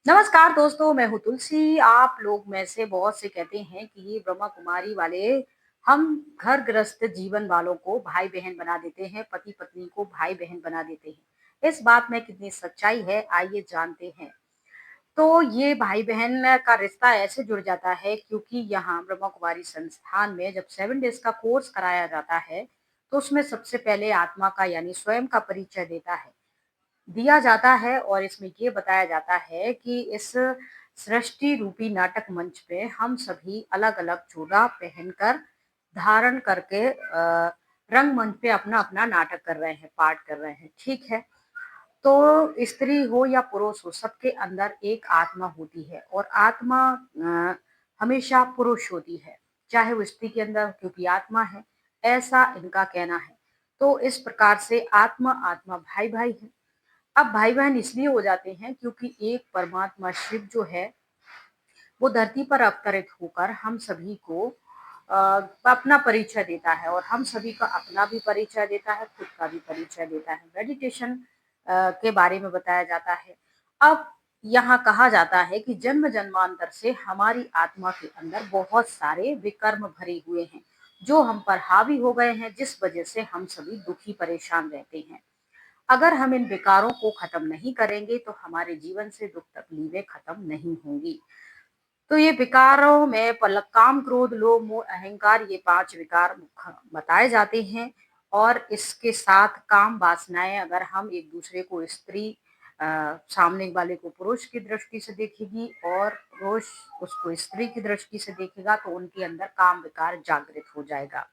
नमस्कार दोस्तों, मैं हूँ तुलसी। आप लोग में से बहुत से कहते हैं कि ये ब्रह्मा कुमारी वाले हम घर गृहस्थ जीवन वालों को भाई-बहन बना देते हैं, पति-पत्नी को भाई-बहन बना देते हैं। इस बात में कितनी सच्चाई है, आइए जानते हैं। तो ये भाई-बहन का रिश्ता ऐसे जुड़ जाता है क्योंकि यहाँ ब्रह्मा कुमारी संस्थान में जब 7 डेज़ का कोर्स कराया जाता है, तो उसमें सबसे पहले आत्मा का यानी स्वयं का परिचय दिया जाता है और इसमें ये बताया जाता है कि इस सृष्टि रूपी नाटक मंच पे हम सभी अलग-अलग जोड़ा पहनकर धारण करके रंगमंच पे अपना-अपना नाटक कर रहे हैं, पाठ कर रहे हैं, ठीक है? तो स्त्री हो या पुरुष हो, सबके अंदर एक आत्मा होती है और आत्मा हमेशा पुरुष होती है, चाहे वो स्त्री के अंदर क्योंकि आत्मा है, ऐसा इनका कहना है। तो इस प्रकार से आत्मा-आत्मा भाई-भाई हैं। अब भाई-बहन इसलिए हो जाते हैं क्योंकि एक परमात्मा शिव जो है, वो धरती पर अवतरित होकर हम सभी को अ, अपना परिचय देता है और हम सभी का अपना भी परिचय देता है, खुद का भी परिचय देता है। मेडिटेशन के बारे में बताया जाता है। अब यहाँ कहा जाता है कि जन्म-जन्मांतर से हमारी आत्मा के अंदर बहुत सारे विकर्म भरे हुए हैं, जो हम पर हावी हो गए हैं, जिस वजह से हम सभी दुखी परेशान रहते हैं। अगर हम इन विकारों को खत्म नहीं करेंगे तो हमारे जीवन से दुख तकलीफें खत्म नहीं होंगी। तो ये विकारों में काम, क्रोध, लोभ, मोह, अहंकार ये 5 विकार मुख्य बताए जाते हैं और इसके साथ काम वासनाएँ अगर हम एक दूसरे को स्त्री सामने वाले को पुरुष की दृष्टि से देखेगी और पुरुष उसको स्त्री की दृष्टि से देखेगा तो उनके अंदर काम विकार जागृत हो जाएगा।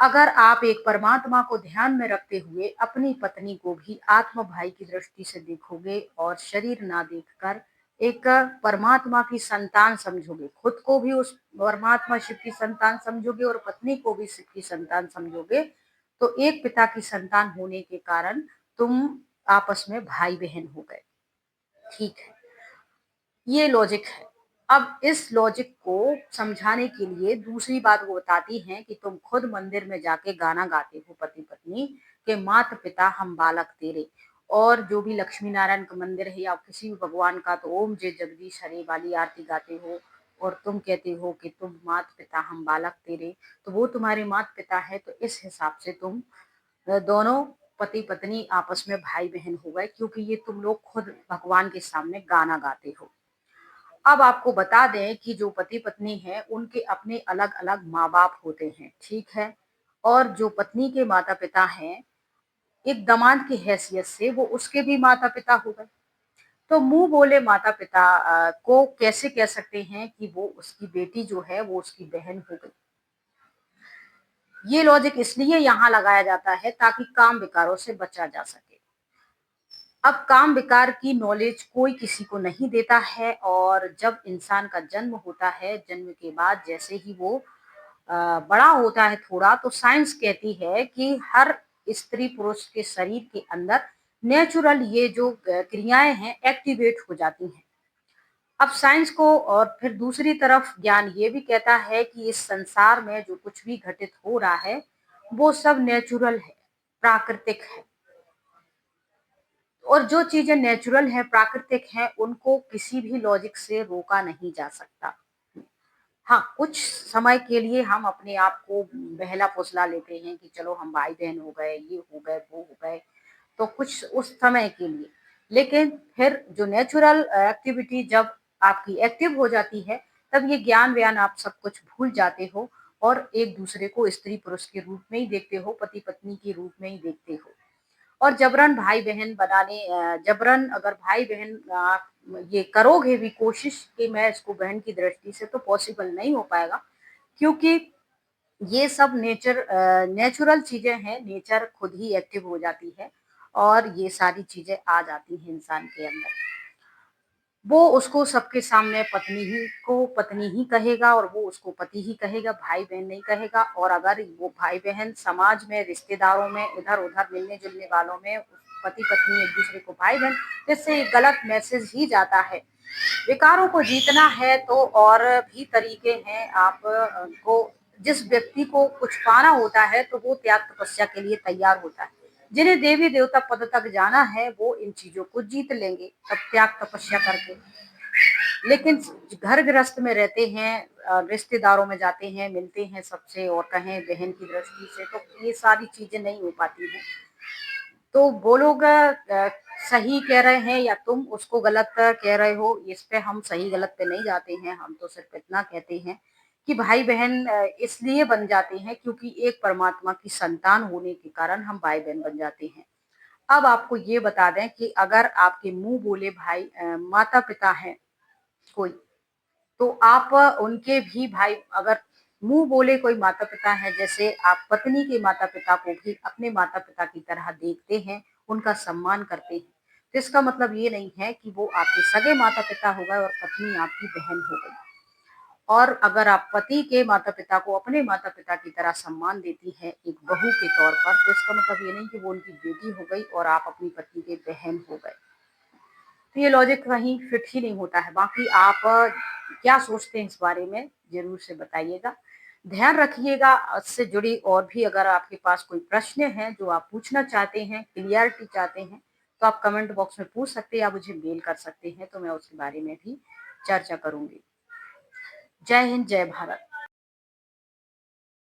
अगर आप एक परमात्मा को ध्यान में रखते हुए अपनी पत्नी को भी आत्म भाई की दृष्टि से देखोगे और शरीर ना देखकर एक परमात्मा की संतान समझोगे, खुद को भी उस परमात्मा शिव की संतान समझोगे और पत्नी को भी शिव की संतान समझोगे, तो एक पिता की संतान होने के कारण तुम आपस में भाई बहन हो गए। ठीक है, ये लॉजिक है। अब इस लॉजिक को समझाने के लिए दूसरी बात वो बताती हैं कि तुम खुद मंदिर में जाके गाना गाते हो पति-पत्नी के माता-पिता हम बालक तेरे और जो भी लक्ष्मी नारायण का मंदिर है या किसी भी भगवान का तो ओम जय जगदीश हरे वाली आरती गाते हो और तुम कहते हो कि तुम माता-पिता हम बालक तेरे, तो वो तुम्हारे माता-पिता है तो इस हिसाब से तुम दोनों पति-पत्नी आपस में भाई-बहन हो गए क्योंकि ये तुम लोग खुद भगवान के सामने गाना गाते हो। अब आपको बता दें कि जो पति-पत्नी हैं, उनके अपने अलग-अलग माँ-बाप होते हैं, ठीक है? और जो पत्नी के माता-पिता हैं, एक दामाद की हैसियत से वो उसके भी माता-पिता हो गए। तो मुँह बोले माता-पिता को कैसे कह सकते हैं कि वो उसकी बेटी जो है, वो उसकी बहन हो गई। ये लॉजिक इसलिए यहाँ लगाया जाता है ताकि काम विकारों से बचा जा सके। अब काम विकार की नॉलेज कोई किसी को नहीं देता है और जब इंसान का जन्म होता है, जन्म के बाद जैसे ही वो बड़ा होता है थोड़ा तो साइंस कहती है कि हर स्त्री पुरुष के शरीर के अंदर नेचुरल ये जो क्रियाएं हैं एक्टिवेट हो जाती हैं। अब साइंस को और फिर दूसरी तरफ ज्ञान ये भी कहता है कि इस संसार में जो कुछ भी घटित हो रहा है, वो सब नेचुरल है, प्राकृतिक है। और जो चीजें नेचुरल है, प्राकृतिक है, उनको किसी भी लॉजिक से रोका नहीं जा सकता। हाँ, कुछ समय के लिए हम अपने आप को बहला-फुसला लेते हैं कि चलो हम भाई-बहन हो गए, ये हो गए, वो हो गए, तो कुछ उस समय के लिए। लेकिन फिर जो नेचुरल एक्टिविटी जब आपकी एक्टिव हो जाती है, तब ये ज्ञान-व्यान आप सब कुछ भूल जाते हो और एक-दूसरे को स्त्री-पुरुष के रूप में ही देखते हो, पति-पत्नी के रूप में ही देखते हो। और जबरन भाई-बहन जबरन अगर भाई-बहन आप ये करोगे भी कोशिश कि मैं इसको बहन की दृष्टि से तो पॉसिबल नहीं हो पाएगा क्योंकि ये सब नेचुरल चीज़ें हैं, नेचर खुद ही एक्टिव हो जाती है और ये सारी चीज़ें आ जाती हैं इंसान के अंदर। वो उसको सबके सामने पत्नी ही कहेगा और वो उसको पति ही कहेगा, भाई-बहन नहीं कहेगा और अगर वो भाई-बहन समाज में, रिश्तेदारों में, इधर-उधर मिलने-जुलने वालों में पति-पत्नी एक-दूसरे को भाई-बहन तो इससे एक गलत मैसेज ही जाता है। विकारों को जीतना है तो और भी तरीके हैं आप को जिस व्यक्ति को कुछ पाना होता है तो वो त्याग तपस्या के लिए तैयार होता है। जिन्हें देवी देवता पद तक जाना है वो इन चीजों को जीत लेंगे तब त्याग तपस्या करके। लेकिन घर गृहस्थ में रहते हैं, रिश्तेदारों में जाते हैं, मिलते हैं सबसे और कहें बहन की दृष्टि से, तो ये सारी चीजें नहीं हो पाती हैं। तो वो लोग सही कह रहे हैं या तुम उसको गलत कह रहे हो, इस पे हम सही गलत पे नहीं जाते हैं। हम तो सिर्फ इतना कहते हैं कि भाई बहन इसलिए बन जाते हैं क्योंकि एक परमात्मा की संतान होने के कारण हम भाई बहन बन जाते हैं। अब आपको ये बता दें कि अगर आपके मुंह बोले भाई माता पिता हैं कोई, तो आप उनके भी भाई, अगर मुंह बोले कोई माता पिता है, जैसे आप पत्नी के माता पिता को भी अपने माता पिता की तरह देखते हैं, उनका सम्मान करते हैं, तो इसका मतलब ये नहीं है कि वो आपके सगे माता पिता हो गए और पत्नी आपकी बहन हो गई। और अगर आप पति के माता पिता को अपने माता पिता की तरह सम्मान देती है एक बहू के तौर पर, तो इसका मतलब ये नहीं कि वो उनकी बेटी हो गई और आप अपनी पत्नी के बहन हो गए। तो ये लॉजिक कहीं फिट ही नहीं होता है। बाकी आप क्या सोचते हैं इस बारे में ज़रूर से बताइएगा। ध्यान रखिएगा। इससे जुड़ी और भी अगर आपके पास कोई प्रश्न हैं जो आप पूछना चाहते हैं, क्लियरिटी चाहते हैं, तो आप कमेंट बॉक्स में पूछ सकते हैं या मुझे मेल कर सकते हैं, तो मैं उसके बारे में भी चर्चा करूँगी। जय हिंद, जय भारत।